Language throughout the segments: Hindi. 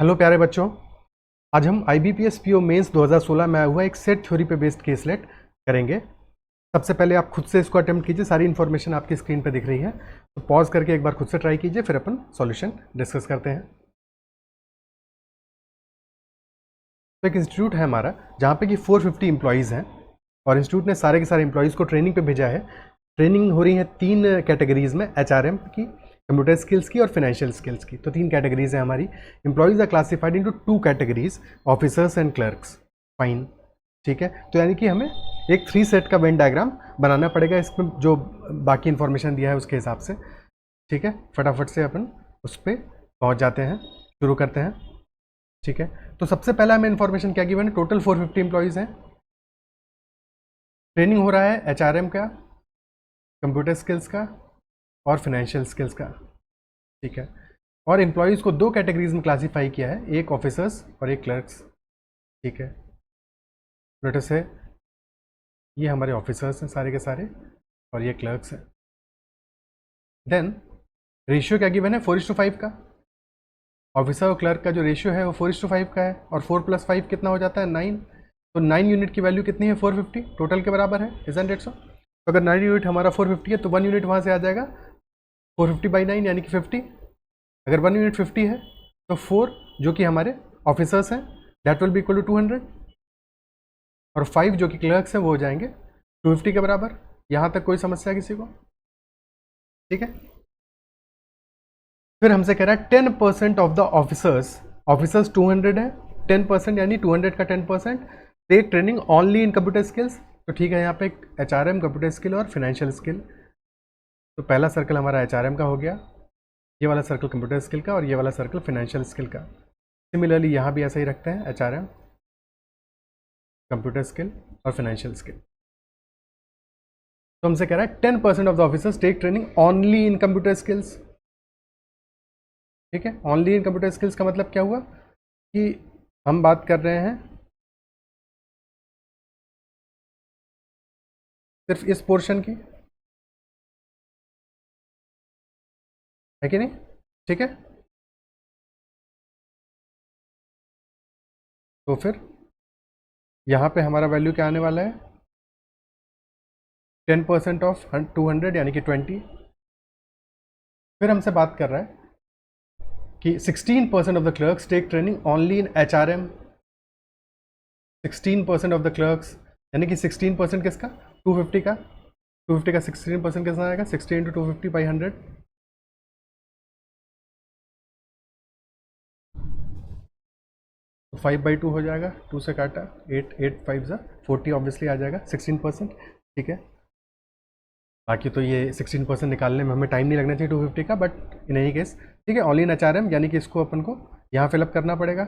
हेलो प्यारे बच्चों, आज हम IBPS PO मेंस 2016 में आया हुआ एक सेट थ्योरी पे बेस्ड केसलेट करेंगे। सबसे पहले आप खुद से इसको अटेम्प्ट कीजिए। सारी इन्फॉर्मेशन आपकी स्क्रीन पे दिख रही है, तो पॉज करके एक बार खुद से ट्राई कीजिए, फिर अपन सॉल्यूशन डिस्कस करते हैं। तो एक इंस्टीट्यूट है हमारा जहाँ पे कि 450 एम्प्लॉयज़ हैं और इंस्टीट्यूट ने सारे के सारे एम्प्लॉयज़ को ट्रेनिंग पे भेजा है। ट्रेनिंग हो रही है 3 कैटेगरीज में, HRM की, कंप्यूटर स्किल्स की और फाइनेंशियल स्किल्स की। तो 3 कैटेगरीज है हमारी। Employees are classified into 2 categories, officers and clerks. Fine, ठीक है। तो यानी कि हमें एक 3 सेट का वेन डायग्राम बनाना पड़ेगा, इसमें जो बाकी इन्फॉर्मेशन दिया है उसके हिसाब से, ठीक है। फटाफट से अपन उस पर पहुँच जाते हैं, शुरू करते हैं, ठीक है। तो सबसे पहला हमें इन्फॉर्मेशन क्या गिवन है, टोटल 450 एम्प्लॉयज़ हैं। ट्रेनिंग हो रहा है HRM का, कंप्यूटर स्किल्स का और फाइनेंशियल स्किल्स का, ठीक है। और एम्प्लॉयज़ को 2 कैटेगरीज में क्लासीफाई किया है, एक ऑफिसर्स और एक क्लर्क्स, ठीक है। नोटिस है, ये हमारे ऑफिसर्स हैं सारे के सारे और ये क्लर्क्स हैं। देन रेशियो क्या गिवन है, 4:5 का। ऑफिसर और क्लर्क का जो रेशियो है वो 4:5 का है, और 4 + 5 कितना हो जाता है, 9। तो 9 यूनिट की वैल्यू कितनी है, 450 टोटल के बराबर है, इज़न्ट इट सो। तो अगर 9 यूनिट हमारा 450 है तो 1 यूनिट वहाँ से आ जाएगा 450/9 यानी कि 50। अगर 1 यूनिट 50 है तो 4 जो कि हमारे ऑफिसर्स हैं that will be equal to 200, और 5 जो कि क्लर्क्स हैं वो हो जाएंगे 250 के बराबर। यहाँ तक कोई समस्या किसी को, ठीक है। फिर हमसे कह रहा है 10% ऑफ द ऑफिसर्स 200 है, 10% यानी 200 का 10% take training only in computer skills. तो ठीक है, यहाँ पे HRM, कंप्यूटर स्किल और फाइनेंशियल स्किल। तो पहला सर्कल हमारा HRM का हो गया, ये वाला सर्कल कंप्यूटर स्किल का और ये वाला सर्कल फाइनेंशियल स्किल का। सिमिलरली यहाँ भी ऐसा ही रखते हैं, HRM, कंप्यूटर स्किल और फाइनेंशियल स्किल। तो हमसे कह रहा है 10% of the officers take training only in computer skills, ठीक है। ओनली इन कंप्यूटर स्किल्स का मतलब क्या हुआ कि हम बात कर रहे हैं सिर्फ इस पोर्शन की, है कि नहीं, ठीक है। तो फिर यहाँ पे हमारा वैल्यू क्या आने वाला है, 10% ऑफ 200 यानी कि 20। फिर हमसे बात कर रहा है कि 16% of the clerks take training only in HRM। 16% of the clerks यानी कि 16% किसका, 250 का। 250 का 16% कितना आएगा, 60 × 250/100। तो 5/2 हो जाएगा, 2 से काटा 8, 8 5 ज़ा 40 ऑब्वियसली आ जाएगा 16%, ठीक है। बाकी तो ये 16% निकालने में हमें टाइम नहीं लगना चाहिए 250 का, बट इन एनी केस, ठीक है। ओनली इन HRM यानी कि इसको अपन को यहाँ फिलअप करना पड़ेगा,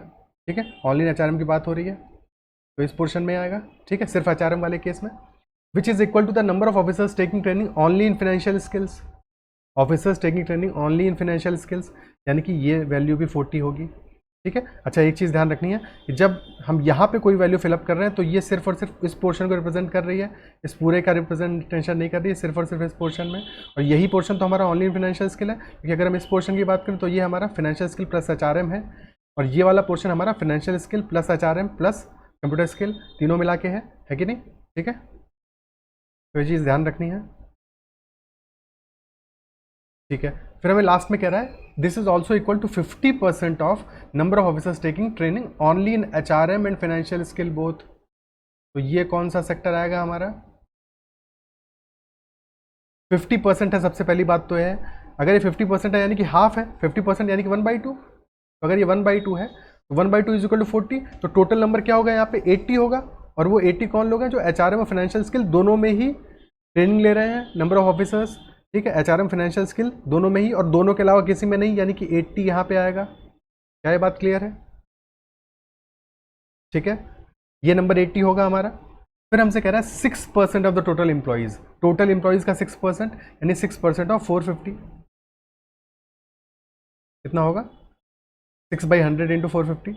ठीक है। ओनली इन HRM की बात हो रही है तो इस पोर्शन में आएगा, ठीक है, सिर्फ HRM वाले केस में। Which is equal to the number of officers taking training only in financial skills. Officers taking training only in financial skills यानी कि ये वैल्यू भी 40 होगी, ठीक है। अच्छा, एक चीज़ ध्यान रखनी है कि जब हम यहाँ पे कोई वैल्यू फिलअप कर रहे हैं तो ये सिर्फ और सिर्फ इस पोर्शन को रिप्रेजेंट कर रही है, इस पूरे का रिप्रेजेंटेशन नहीं कर रही है, सिर्फ और सिर्फ इस पोर्शन में। और यही पोर्शन तो हमारा ओनली इन फाइनेंशियल स्किल है, क्योंकि अगर हम इस पोर्शन की बात करें तो ये हमारा फाइनेंशियल स्किल प्लस HRM है, और ये वाला पोर्शन हमारा financial skill plus HRM plus computer skill तीनों मिला के है कि नहीं, ठीक है। तो ये चीज़ ध्यान रखनी है, ठीक है। फिर हमें लास्ट में कह रहा है this is also equal to 50% of number of officers taking training only in HRM and financial skill both. तो ये कौन सा सेक्टर आएगा हमारा, 50% है। सबसे पहली बात तो है, अगर ये 50% है यानी कि हाफ है, 50% यानी कि 1/2। तो अगर ये 1/2 है तो 1/2 इज इक्वल टू 40। तो टोटल नंबर क्या होगा यहाँ पे, 80 होगा। और वो 80 कौन लोग हैं, जो HRM और फाइनेंशियल स्किल दोनों में ही ट्रेनिंग ले रहे हैं, नंबर ऑफ ऑफिसर्स, ठीक है। HRM फाइनेंशियल स्किल दोनों में ही, और दोनों के अलावा किसी में नहीं, यानी कि 80 यहाँ पे आएगा। क्या ये बात क्लियर है, ठीक है। ये नंबर 80 होगा हमारा। फिर हमसे कह रहा है 6% of the total employees, total employees का 6% यानी 6% ऑफ 450 कितना होगा, 6/100 इंटू 450।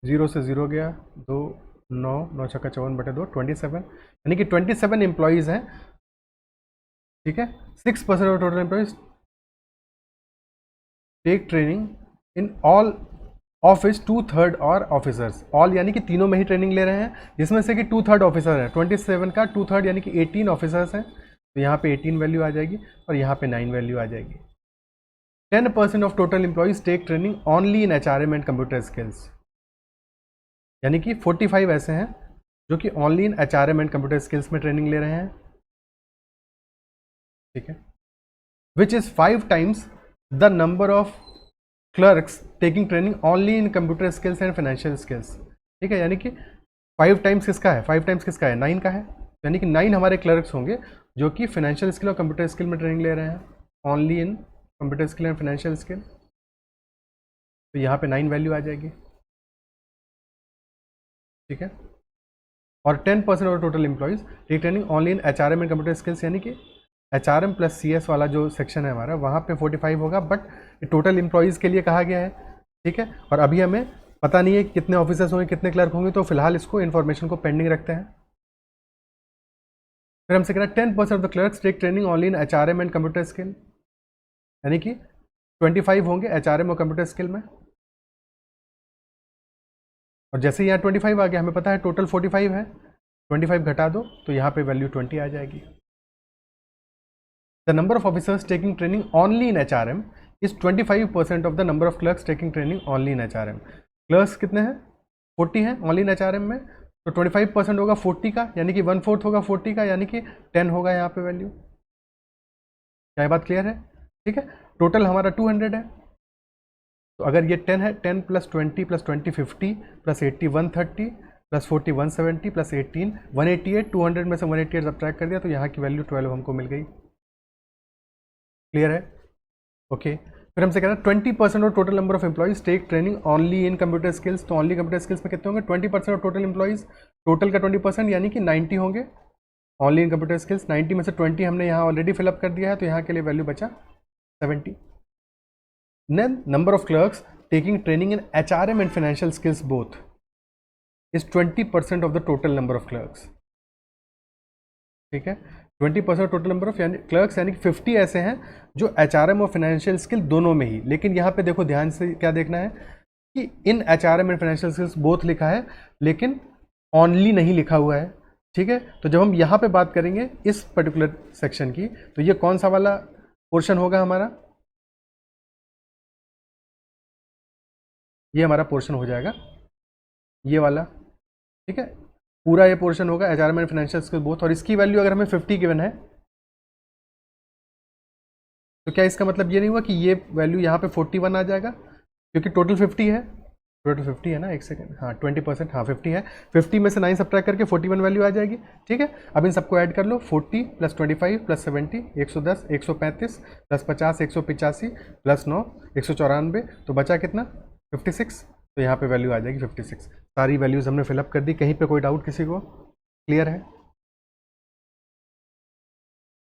0 से 0 गया, 2 9 9 छक्का 54/2 27, यानी कि 27 एम्प्लॉयज़ हैं, ठीक है। 6% of total employees, take training in all office 2/3 और ऑफिसर्स, ऑल यानी कि तीनों में ही ट्रेनिंग ले रहे हैं, जिसमें से कि 2/3 ऑफिसर है, 27 का 2/3 यानी कि 18 ऑफिसर्स हैं, तो यहाँ पे 18 वैल्यू आ जाएगी और यहाँ पे 9 वैल्यू आ जाएगी। 10% of total employees take training only in HRM and computer skills, यानी कि 45 ऐसे हैं जो कि only in HRM and computer skills में ट्रेनिंग ले रहे हैं, ठीक है, which is 5 times the number of clerks taking training only in computer skills and financial skills, ठीक है, यानी कि 5 टाइम्स किसका है, 5 टाइम्स किसका है, 9 का है, यानी कि 9 हमारे क्लर्क्स होंगे जो कि फाइनेंशियल स्किल और कंप्यूटर स्किल में ट्रेनिंग ले रहे हैं, only in computer skill and financial skill, तो यहाँ पे 9 वैल्यू आ जाएगी, ठीक है। और 10% of total employees take training only in HRM and computer skills, यानी कि HRM प्लस CS वाला जो सेक्शन है हमारा, वहाँ पे 45 होगा, बट टोटल एम्प्लॉइज़ के लिए कहा गया है, ठीक है। और अभी हमें पता नहीं है कितने ऑफिसर्स होंगे, कितने क्लर्क होंगे, तो फिलहाल इसको इन्फॉर्मेशन को पेंडिंग रखते हैं। फिर हमसे कह रहा है 10% of the clerks take training only in HRM and computer skill, यानी कि 25 होंगे HRM और कंप्यूटर स्किल में, और जैसे यहाँ 25 आ गया, हमें पता है टोटल 45 है, 25 घटा दो तो यहाँ पे वैल्यू 20 आ जाएगी। The number of officers taking training only in HRM is 25% of the number of clerks taking training only in HRM। Clerks कितने हैं, 40 हैं ओनली इन HRM में, तो 25% होगा 40 का, यानी कि 1/4 होगा 40 का, यानी कि 10 होगा यहाँ पे वैल्यू। क्या ये बात क्लियर है, ठीक है। टोटल हमारा 200 है, तो अगर ये 10 है, 10 + 20 + 20 50 + 80 130 + 40 170 + 18 188, 200 में से 188 सब्ट्रैक्ट कर दिया, तो यहाँ की वैल्यू 12 हमको मिल गई। क्लियर है, ओके। फिर हमसे कह रहा है 20% of total number of employees take training only in computer skills, तो ओनली कंप्यूटर स्किल्स में कितने होंगे, 20% ऑफ टोटल एम्प्लॉइज, टोटल का 20% यानी कि 90 होंगे ओनली इन कंप्यूटर स्किल्स। 90 में से 20 हमने यहाँ ऑलरेडी फिलअप कर दिया है, तो यहाँ के लिए वैल्यू बचा 70। Then number of clerks taking training in HRM and financial skills both is 20% of the total number of clerks, ठीक है। 20% टोटल नंबर ऑफ क्लर्क्स, यानी कि 50 ऐसे हैं जो HRM और फाइनेंशियल स्किल दोनों में ही, लेकिन यहाँ पे देखो ध्यान से क्या देखना है कि इन HRM and financial skills both लिखा है, लेकिन ओनली नहीं लिखा हुआ है, ठीक है। तो जब हम यहाँ पे बात करेंगे इस पर्टिकुलर सेक्शन की, तो ये कौन सा वाला पोर्शन होगा हमारा, ये हमारा पोर्शन हो जाएगा ये वाला, ठीक है। पूरा ये पोर्शन होगा HRM and financial skills both, और इसकी वैल्यू अगर हमें 50 गिवन है, तो क्या इसका मतलब ये नहीं हुआ कि ये वैल्यू यहाँ पे 41 आ जाएगा, क्योंकि टोटल 50 है, टोटल 50 है ना, एक सेकंड, हाँ 20%, हाँ 50 है, 50 में से 9 सब्ट्रैक्ट करके 41 वैल्यू आ जाएगी, ठीक है। अब इन सबको ऐड कर लो, 40 + 25 + 70 110 135 + 50 185 + 9 194, तो बचा कितना 56, तो यहाँ पे वैल्यू आ जाएगी 56। सारी वैल्यूज़ हमने फिलअप कर दी, कहीं पे कोई डाउट किसी को, क्लियर है,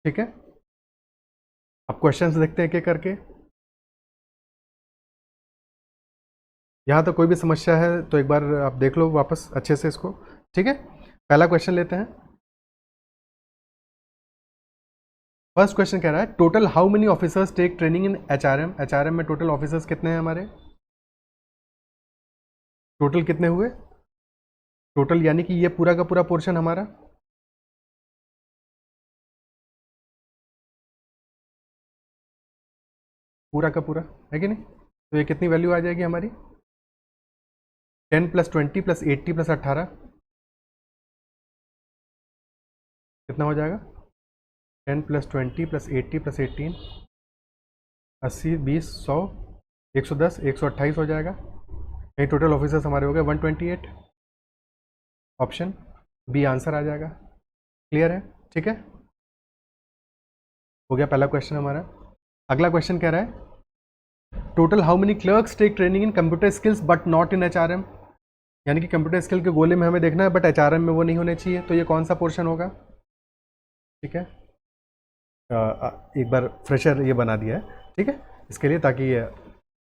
ठीक है। अब क्वेश्चंस देखते हैं एक एक करके। यहाँ तो कोई भी समस्या है तो एक बार आप देख लो वापस अच्छे से इसको, ठीक है। पहला क्वेश्चन लेते हैं। फर्स्ट क्वेश्चन कह रहा है total how many officers take training in HRM, HRM में टोटल ऑफिसर्स कितने हैं हमारे, टोटल कितने हुए, टोटल यानी कि ये पूरा का पूरा पोर्शन हमारा, पूरा का पूरा है कि नहीं, तो ये कितनी वैल्यू आ जाएगी हमारी, 10 + 20 + 80 + 18 कितना हो जाएगा, 10 + 20 + 80 + 18 80 20 100 110 128 हो जाएगा। ये टोटल ऑफिसर्स हमारे हो गए 128, ऑप्शन बी आंसर आ जाएगा। क्लियर है, ठीक है, हो गया पहला क्वेश्चन हमारा। अगला क्वेश्चन कह रहा है total how many clerks take training in computer skills but not in HRM, यानी कि कंप्यूटर स्किल के गोले में हमें देखना है बट HRM में वो नहीं होने चाहिए, तो ये कौन सा पोर्शन होगा, ठीक है। एक बार फ्रेशर ये बना दिया है, ठीक है, इसके लिए, ताकि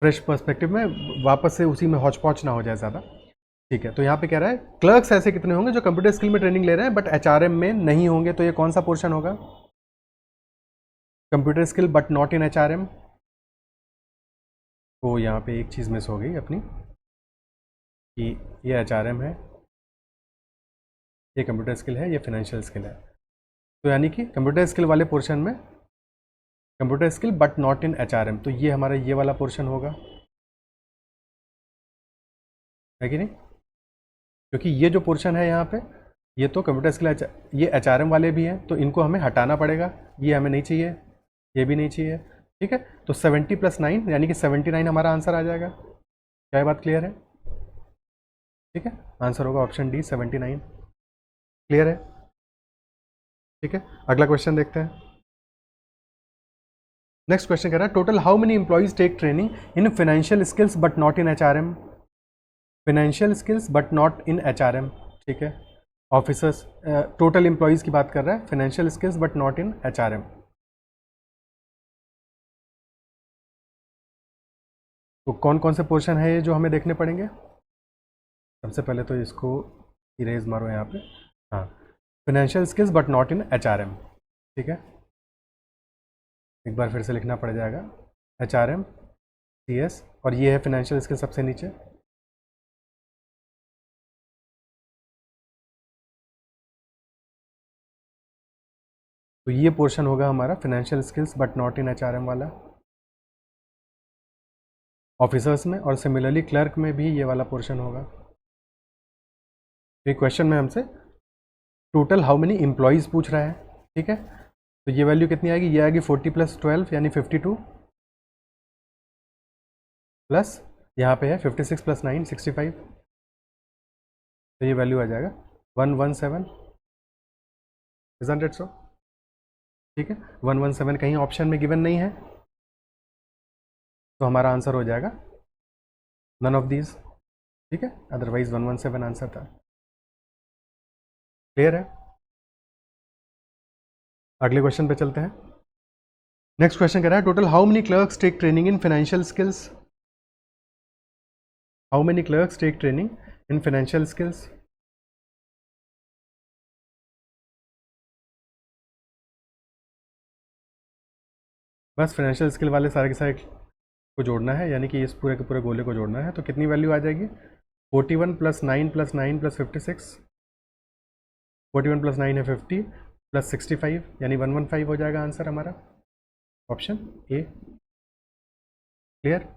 फ्रेश पर्सपेक्टिव में वापस से उसी में हौच पौच ना हो जाए ज़्यादा, ठीक है। तो यहाँ पे कह रहा है क्लर्क्स ऐसे कितने होंगे जो कंप्यूटर स्किल में ट्रेनिंग ले रहे हैं बट HRM में नहीं होंगे, तो ये कौन सा पोर्शन होगा, computer skill but not in HRM, तो यहाँ पे एक चीज़ मिस हो गई अपनी कि ये HRM है, ये कंप्यूटर स्किल है, ये फाइनेंशियल स्किल है। तो यानी कि कंप्यूटर स्किल वाले पोर्शन में computer skill but not in HRM, तो ये हमारा ये वाला पोर्शन होगा, है कि नहीं? क्योंकि ये जो पोर्शन है यहाँ पे, ये तो कंप्यूटर स्किल, ये HRM वाले भी हैं, तो इनको हमें हटाना पड़ेगा, ये हमें नहीं चाहिए, ये भी नहीं चाहिए, ठीक है। तो 70 + 9 यानी कि 79 हमारा आंसर आ जाएगा। क्या ये बात क्लियर है? ठीक है, आंसर होगा ऑप्शन डी 79। क्लियर है? ठीक है, अगला क्वेश्चन देखते हैं। नेक्स्ट क्वेश्चन कह रहा है total how many employees take training in financial skills but not in HRM। Financial skills but not in HRM, ठीक है। ऑफिसर्स, टोटल एम्प्लॉइज की बात कर रहा है, financial skills but not in HRM। तो कौन कौन से पोर्शन है ये जो हमें देखने पड़ेंगे? सबसे पहले तो इसको इरेज मारो यहाँ पे, हाँ, financial skills but not in HRM, ठीक है। एक बार फिर से लिखना पड़ जाएगा, HRM, CS, और ये है फाइनेंशियल स्किल सबसे नीचे। तो ये पोर्शन होगा हमारा financial skills but not in HRM वाला, ऑफिसर्स में, और सिमिलरली क्लर्क में भी ये वाला पोर्शन होगा। तो क्वेश्चन में हमसे टोटल हाउ मेनी एम्प्लॉयज़ पूछ रहा है, ठीक है। तो ये वैल्यू कितनी आएगी? ये आएगी 40 + 12 यानी 52, प्लस यहाँ पे है 56 + 9 65, तो ये वैल्यू आ जाएगा 117, इज़न्ट इट सो? ठीक है, 117 कहीं ऑप्शन में गिवन नहीं है, तो हमारा आंसर हो जाएगा नन ऑफ दीज, ठीक है, अदरवाइज 117 आंसर था। क्लियर है? अगले क्वेश्चन पे चलते हैं। नेक्स्ट क्वेश्चन कह रहा है total how many clerks take training in financial skills. How many clerks take training in financial skills? बस फाइनेंशियल स्किल वाले सारे के सारे को जोड़ना है, यानी कि इस पूरे के पूरे गोले को जोड़ना है। तो कितनी वैल्यू आ जाएगी? 41 + 9 + 9 + 56, 41 + 9 है 50, + 65 यानी 115 हो जाएगा आंसर हमारा, option A. Clear?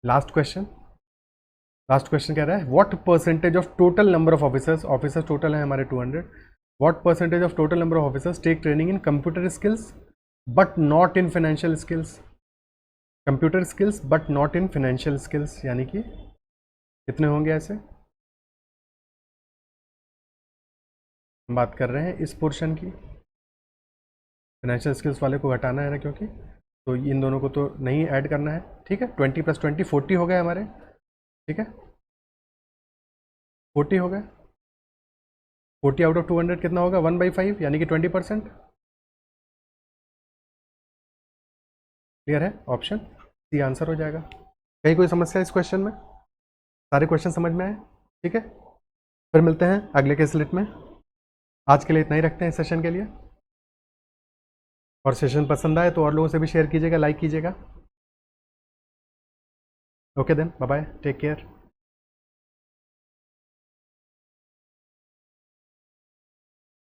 Last question कह रहा है what percentage of total number of officers total है हमारे 200, what percentage of total number of officers take training in computer skills but not in financial skills. Computer skills but not in financial skills यानी कि कितने होंगे ऐसे? हम बात कर रहे हैं इस पोर्शन की, फाइनेंशियल स्किल्स वाले को हटाना है ना, क्योंकि तो इन दोनों को तो नहीं ऐड करना है, ठीक है। 20 + 20 40 हो गए हमारे, ठीक है, 40 हो गए। 40 आउट ऑफ 200 कितना होगा? 1/5 यानी कि 20%। क्लियर है? ऑप्शन सी आंसर हो जाएगा। कहीं कोई समस्या इस क्वेश्चन में? सारे क्वेश्चन समझ में आए? ठीक है, फिर मिलते हैं अगले के स्लिट में। आज के लिए इतना ही रखते हैं सेशन के लिए, और सेशन पसंद आए तो और लोगों से भी शेयर कीजिएगा, लाइक कीजिएगा। Okay then, bye bye, take care.